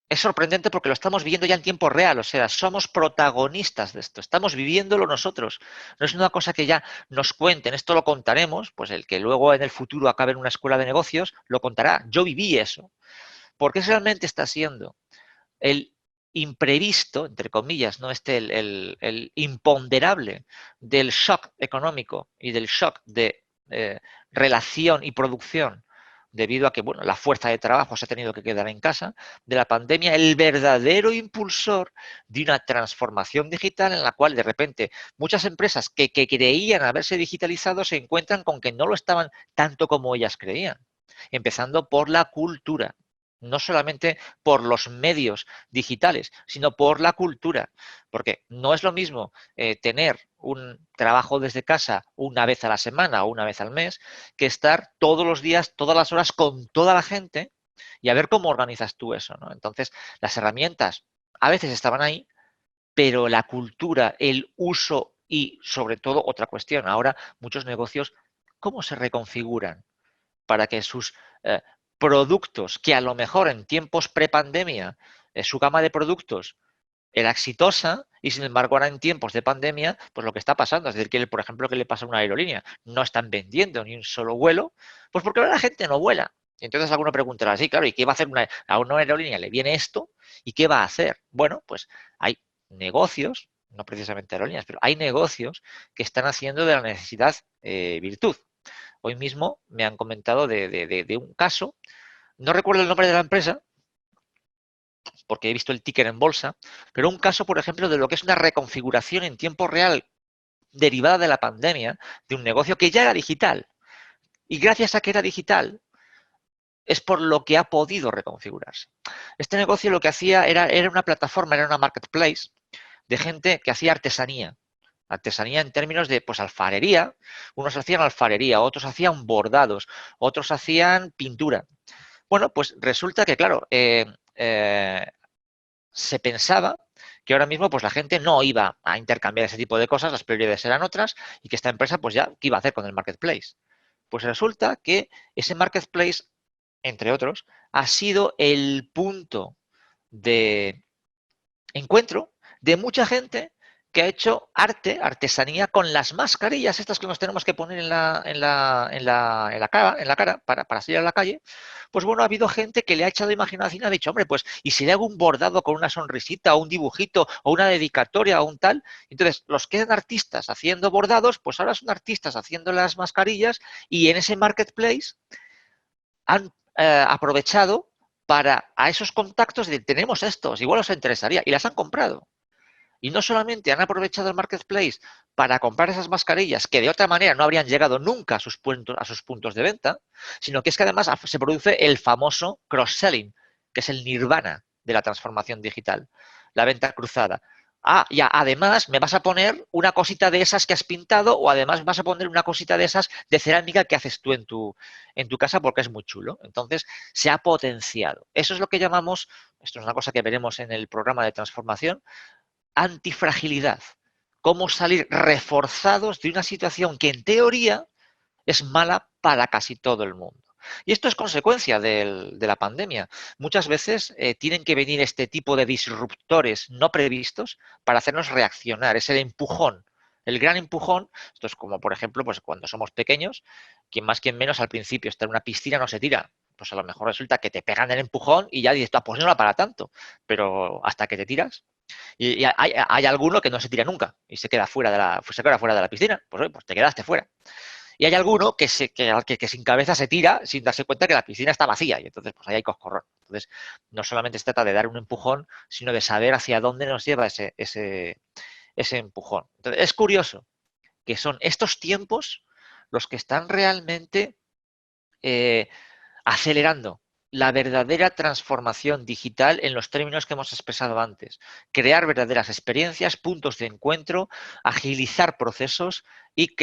es sorprendente porque lo estamos viviendo ya en tiempo real, o sea, somos protagonistas de esto, estamos viviéndolo nosotros. No es una cosa que ya nos cuenten, esto lo contaremos, pues el que luego en el futuro acabe en una escuela de negocios lo contará. Yo viví eso. Porque realmente está siendo el imprevisto, entre comillas, no el imponderable del shock económico y del shock de relación y producción debido a que bueno, la fuerza de trabajo se ha tenido que quedar en casa, de la pandemia, el verdadero impulsor de una transformación digital en la cual de repente muchas empresas que creían haberse digitalizado se encuentran con que no lo estaban tanto como ellas creían, empezando por la cultura, no solamente por los medios digitales, sino por la cultura. Porque no es lo mismo tener un trabajo desde casa una vez a la semana o una vez al mes que estar todos los días, todas las horas con toda la gente y a ver cómo organizas tú eso, ¿no? Entonces, las herramientas a veces estaban ahí, pero la cultura, el uso y sobre todo otra cuestión, ahora muchos negocios, ¿cómo se reconfiguran para que sus productos, que a lo mejor en tiempos prepandemia su gama de productos era exitosa y sin embargo ahora en tiempos de pandemia, pues lo que está pasando, es decir, que por ejemplo, que le pasa a una aerolínea? No están vendiendo ni un solo vuelo, pues porque ahora la gente no vuela. Entonces alguno preguntará, sí, claro, ¿y qué va a hacer a una aerolínea? ¿Le viene esto? ¿Y qué va a hacer? Bueno, pues hay negocios, no precisamente aerolíneas, pero hay negocios que están haciendo de la necesidad virtud. Hoy mismo me han comentado de un caso, no recuerdo el nombre de la empresa, porque he visto el ticker en bolsa, pero un caso, por ejemplo, de lo que es una reconfiguración en tiempo real derivada de la pandemia de un negocio que ya era digital. Y gracias a que era digital, es por lo que ha podido reconfigurarse. Este negocio lo que hacía era una plataforma, era una marketplace de gente que hacía artesanía. Artesanía en términos de pues alfarería, unos hacían alfarería, otros hacían bordados, otros hacían pintura. Bueno, pues resulta que, claro, se pensaba que ahora mismo pues la gente no iba a intercambiar ese tipo de cosas, las prioridades eran otras, y que esta empresa pues ya, ¿qué iba a hacer con el marketplace? Pues resulta que ese marketplace, entre otros, ha sido el punto de encuentro de mucha gente que ha hecho arte, artesanía con las mascarillas estas que nos tenemos que poner en la cara para salir a la calle. Pues bueno, ha habido gente que le ha echado imaginación y ha dicho, hombre, pues, ¿y si le hago un bordado con una sonrisita o un dibujito o una dedicatoria o un tal? Entonces, los que eran artistas haciendo bordados, pues ahora son artistas haciendo las mascarillas y en ese marketplace han aprovechado para a esos contactos de tenemos estos, igual os interesaría, y las han comprado. Y no solamente han aprovechado el marketplace para comprar esas mascarillas que de otra manera no habrían llegado nunca a sus puntos de venta, sino que es que además se produce el famoso cross-selling, que es el nirvana de la transformación digital, la venta cruzada. Ah, ya, además me vas a poner una cosita de esas que has pintado o además vas a poner una cosita de esas de cerámica que haces tú en tu casa porque es muy chulo. Entonces, se ha potenciado. Eso es lo que llamamos, esto es una cosa que veremos en el programa de transformación, antifragilidad. Cómo salir reforzados de una situación que en teoría es mala para casi todo el mundo. Y esto es consecuencia de la pandemia. Muchas veces tienen que venir este tipo de disruptores no previstos para hacernos reaccionar. Es el empujón, el gran empujón. Esto es como, por ejemplo, pues cuando somos pequeños, quien más, quien menos, al principio está en una piscina no se tira. Pues a lo mejor resulta que te pegan el empujón y ya dices, ah, pues no era para tanto. Pero hasta que te tiras, y hay alguno que no se tira nunca y se queda fuera de la piscina. Pues te quedaste fuera. Y hay alguno que sin cabeza se tira sin darse cuenta que la piscina está vacía. Y entonces, pues ahí hay coscorrón. Entonces, no solamente se trata de dar un empujón, sino de saber hacia dónde nos lleva ese empujón. Entonces, es curioso que son estos tiempos los que están realmente eh, acelerando la verdadera transformación digital en los términos que hemos expresado antes. Crear verdaderas experiencias, puntos de encuentro, agilizar procesos y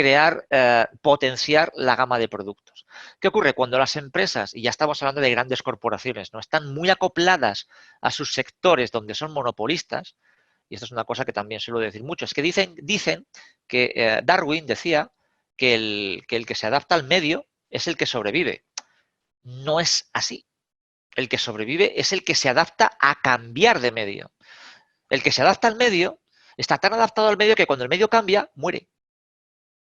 potenciar la gama de productos. ¿Qué ocurre? Cuando las empresas, y ya estamos hablando de grandes corporaciones, no están muy acopladas a sus sectores donde son monopolistas, y esto es una cosa que también suelo decir mucho, es que dicen que Darwin decía que el que se adapta al medio es el que sobrevive. No es así. El que sobrevive es el que se adapta a cambiar de medio. El que se adapta al medio está tan adaptado al medio que cuando el medio cambia, muere.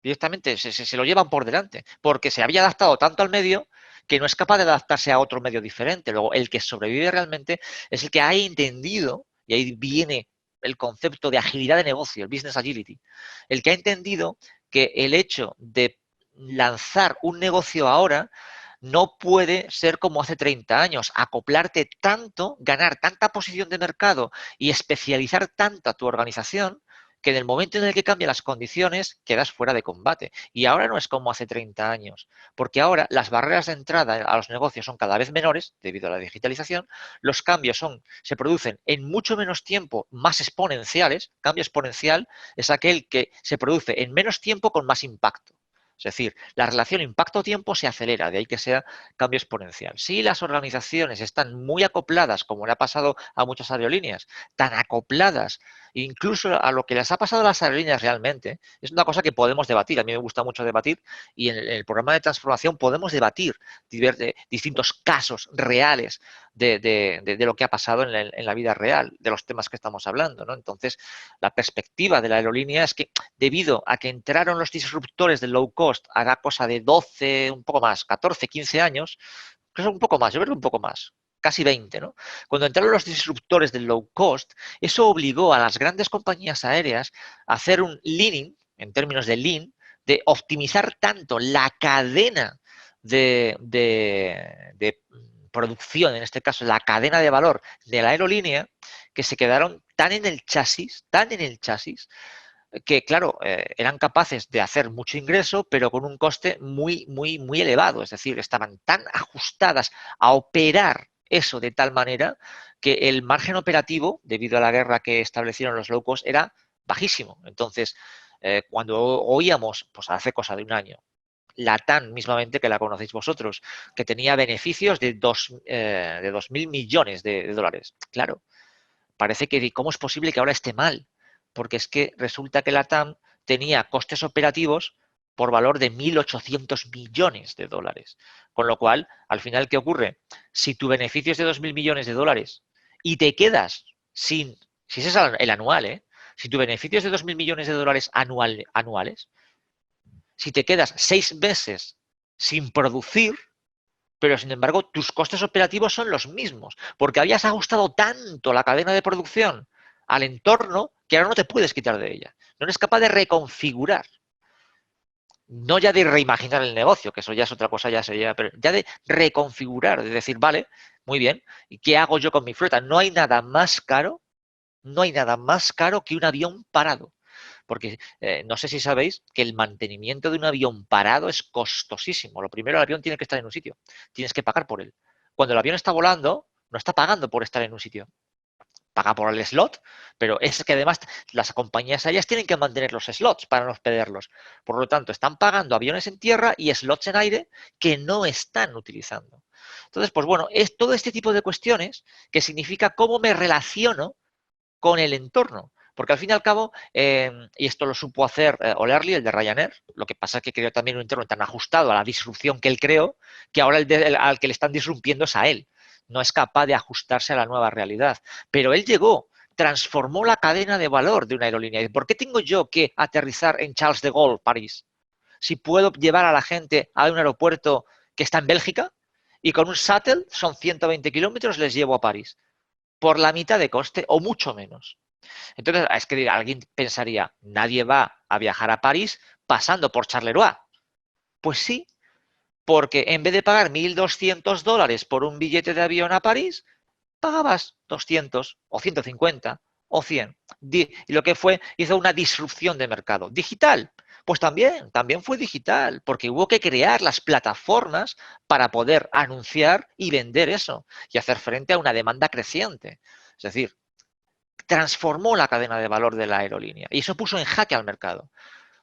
Directamente se lo llevan por delante, porque se había adaptado tanto al medio que no es capaz de adaptarse a otro medio diferente. Luego, el que sobrevive realmente es el que ha entendido, y ahí viene el concepto de agilidad de negocio, el business agility, el que ha entendido que el hecho de lanzar un negocio ahora no puede ser como hace 30 años, acoplarte tanto, ganar tanta posición de mercado y especializar tanto a tu organización que en el momento en el que cambian las condiciones quedas fuera de combate. Y ahora no es como hace 30 años, porque ahora las barreras de entrada a los negocios son cada vez menores debido a la digitalización, los cambios se producen en mucho menos tiempo, más exponenciales. Cambio exponencial es aquel que se produce en menos tiempo con más impacto. Es decir, la relación impacto-tiempo se acelera, de ahí que sea cambio exponencial. Si las organizaciones están muy acopladas, como le ha pasado a muchas aerolíneas, tan acopladas incluso a lo que les ha pasado a las aerolíneas realmente, es una cosa que podemos debatir. A mí me gusta mucho debatir y en el programa de transformación podemos debatir distintos casos reales de lo que ha pasado en la vida real, de los temas que estamos hablando, ¿no? Entonces, la perspectiva de la aerolínea es que debido a que entraron los disruptores del low cost, hará cosa de 12, un poco más, 14, 15 años, creo un poco más, yo creo un poco más, casi 20, ¿no? Cuando entraron los disruptores del low cost, eso obligó a las grandes compañías aéreas a hacer un leaning, en términos de lean, de optimizar tanto la cadena de producción, en este caso la cadena de valor de la aerolínea, que se quedaron tan en el chasis, que, claro, eran capaces de hacer mucho ingreso, pero con un coste muy, muy, muy elevado. Es decir, estaban tan ajustadas a operar eso de tal manera que el margen operativo, debido a la guerra que establecieron los low cost, era bajísimo. Entonces, cuando oíamos, pues hace cosa de un año, LATAM mismamente, que la conocéis vosotros, que tenía beneficios de 2.000 millones de dólares. Claro, parece que cómo es posible que ahora esté mal, porque es que resulta que la TAM tenía costes operativos por valor de 1.800 millones de dólares. Con lo cual, al final, ¿qué ocurre? Si tu beneficio es de 2.000 millones de dólares y te quedas sin, si ese es el anual, ¿eh? Si tu beneficio es de 2.000 millones de dólares anuales, si te quedas 6 meses sin producir, pero sin embargo tus costes operativos son los mismos, porque habías ajustado tanto la cadena de producción al entorno que ahora no te puedes quitar de ella. No eres capaz de reconfigurar, no ya de reimaginar el negocio, que eso ya es otra cosa, ya sería, pero ya de reconfigurar, de decir, vale, muy bien, ¿y qué hago yo con mi flota? No hay nada más caro, no hay nada más caro que un avión parado. Porque no sé si sabéis que el mantenimiento de un avión parado es costosísimo. Lo primero, el avión tiene que estar en un sitio. Tienes que pagar por él. Cuando el avión está volando, no está pagando por estar en un sitio. Paga por el slot, pero es que además las compañías aéreas tienen que mantener los slots para no perderlos. Por lo tanto, están pagando aviones en tierra y slots en aire que no están utilizando. Entonces, pues bueno, es todo este tipo de cuestiones que significa cómo me relaciono con el entorno. Porque al fin y al cabo, y esto lo supo hacer O'Leary, el de Ryanair, lo que pasa es que creó también un entorno tan ajustado a la disrupción que él creó, que ahora al que le están disrumpiendo es a él. No es capaz de ajustarse a la nueva realidad. Pero él llegó, transformó la cadena de valor de una aerolínea. ¿Por qué tengo yo que aterrizar en Charles de Gaulle, París? Si puedo llevar a la gente a un aeropuerto que está en Bélgica y con un shuttle, son 120 kilómetros, les llevo a París. Por la mitad de coste o mucho menos. Entonces, es que alguien pensaría, nadie va a viajar a París pasando por Charleroi. Pues sí, porque en vez de pagar $1.200 por un billete de avión a París, pagabas 200 o 150 o 100. Y lo que fue, hizo una disrupción de mercado. Digital, pues también fue digital, porque hubo que crear las plataformas para poder anunciar y vender eso y hacer frente a una demanda creciente. Es decir, transformó la cadena de valor de la aerolínea y eso puso en jaque al mercado.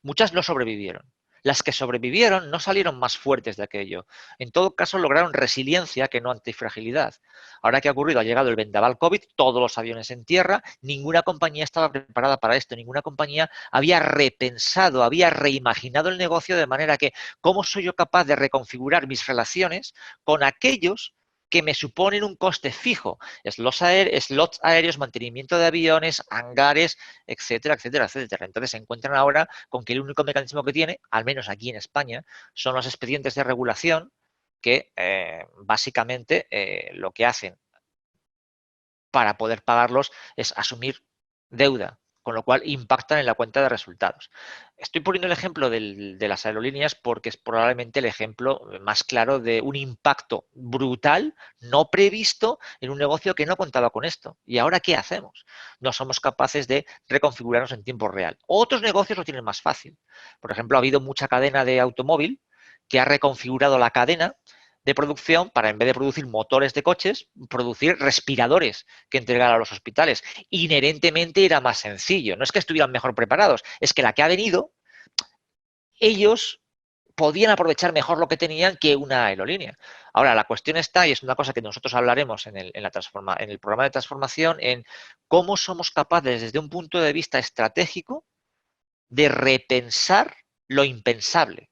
Muchas no sobrevivieron. Las que sobrevivieron no salieron más fuertes de aquello. En todo caso, lograron resiliencia que no antifragilidad. Ahora que ha ocurrido, ha llegado el vendaval COVID, todos los aviones en tierra, ninguna compañía estaba preparada para esto, ninguna compañía había repensado, había reimaginado el negocio de manera que, ¿cómo soy yo capaz de reconfigurar mis relaciones con aquellos que me suponen un coste fijo. Slots aéreos, mantenimiento de aviones, hangares, etcétera, etcétera, etcétera. Entonces se encuentran ahora con que el único mecanismo que tiene, al menos aquí en España, son los expedientes de regulación que básicamente lo que hacen para poder pagarlos es asumir deuda, con lo cual impactan en la cuenta de resultados. Estoy poniendo el ejemplo de las aerolíneas porque es probablemente el ejemplo más claro de un impacto brutal, no previsto, en un negocio que no contaba con esto. ¿Y ahora qué hacemos? No somos capaces de reconfigurarnos en tiempo real. Otros negocios lo tienen más fácil. Por ejemplo, ha habido mucha cadena de automóvil que ha reconfigurado la cadena de producción para, en vez de producir motores de coches, producir respiradores que entregar a los hospitales. Inherentemente era más sencillo. No es que estuvieran mejor preparados, es que la que ha venido, ellos podían aprovechar mejor lo que tenían que una aerolínea. Ahora, la cuestión está, y es una cosa que nosotros hablaremos en el programa de transformación, en cómo somos capaces, desde un punto de vista estratégico, de repensar lo impensable.